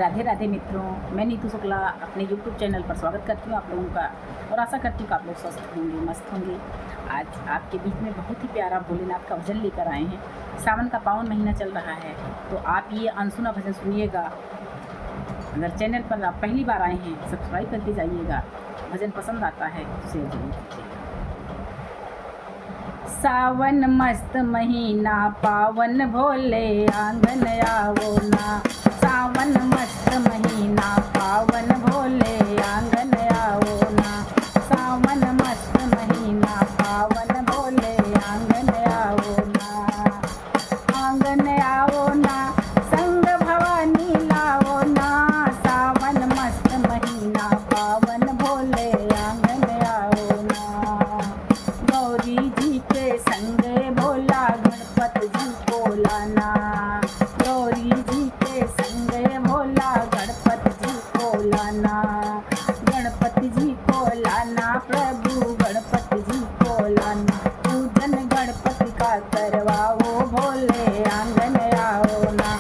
राधे राधे मित्रों, मैं नीतू शुक्ला अपने YouTube चैनल पर स्वागत करती हूँ आप लोगों का और आशा करती हूँ कि आप लोग स्वस्थ होंगे, मस्त होंगे। आज आपके बीच में बहुत ही प्यारा भोलेनाथ का भजन लेकर आए हैं। सावन का पावन महीना चल रहा है तो आप ये अनसुना भजन सुनिएगा। अगर चैनल पर आप पहली बार आए हैं सब्सक्राइब करके जाइएगा। भजन पसंद आता है तो शेयर जरूर कीजिएगा। सावन मस्त महीना पावन भोले आंगन आवो ना। सावन मस्त महीना पावन भोले आंगन आवो ना। सावन मस्त महीना पावन भोले आंगन आवो ना। आंगन आवो ना संग भवानी लाओ ना। सावन मस्त महीना पावन भोले आंगन आओ ना। गौरी जी के संगे भोला गणपत जी को लाना। गौरी जी के संगे भोला गणपत जी को लाना। गणपति जी को लाना प्रभु गणपति जी को लाना। पूजन गणपति का करवाओ भोले आंगन आओ ना।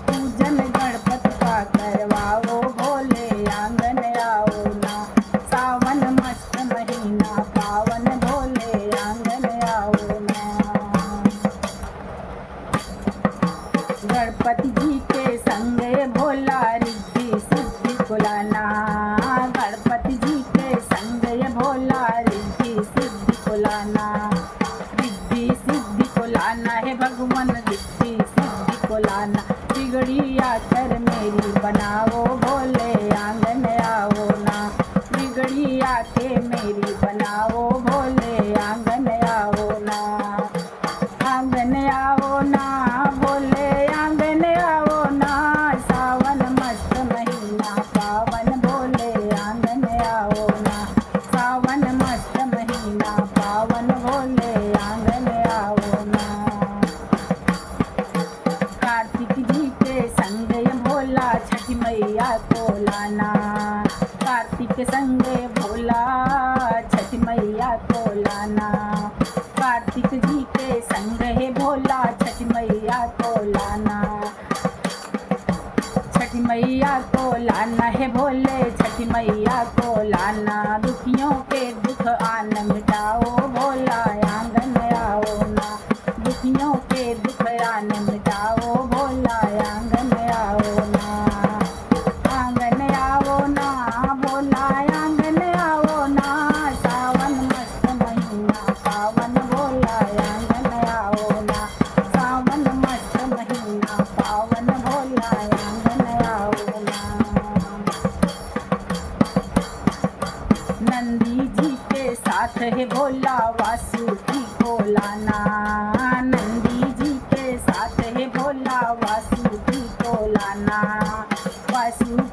पूजन गणपति का करवाओ भोले आंगन आओ ना। सावन मस्त महीना पावन भोले आंगन आओ ना। गणपति जी के संगे भोला रिद्धि सिद्धि को लाना। गणपति जी के संगे भोला रिद्धि सिद्धि को लाना। रिद्धि सिद्धि को लाना है भगवान रिद्धि सिद्धि को लाना। बिगड़ी आकर मेरी बनाओ भोले आंगन आओ ना। बिगड़ी आके मेरी बनाओ भोले आंगन आओ ना। आंगन आओ ना भोले आंगन आओ ना। सावन मस्त महीना पावन भोले आंगन आओ ना। सावन मस्त महीना पावन भोले आंगन आओ ना। कार्तिक जी के संगे भोला छठी मैया को लाना। कार्तिक संगे भोला छठी मैया को लाना। कार्तिक जी के संगे भोला छठी मैया को लाना। छठी मैया को लाना है भोले छठी मैया को लाना। दुखियों के दुख आन मिटाओ भोला आंगन आओ ना। दुखियों के दुख आन मिटाओ भोला आंगन आओ ना। आंगन आओ ना भोला आंगन आओ ना। सावन मस्त महीना पावन भोला आंगन आओ ना। सावन मस्त महीना पावन भोला आंगन आओ ना। नंदी जी के साथ है भोला वासुकी को लाना। नंदी जी के साथ है भोला वासुकी को लाना। वासुकी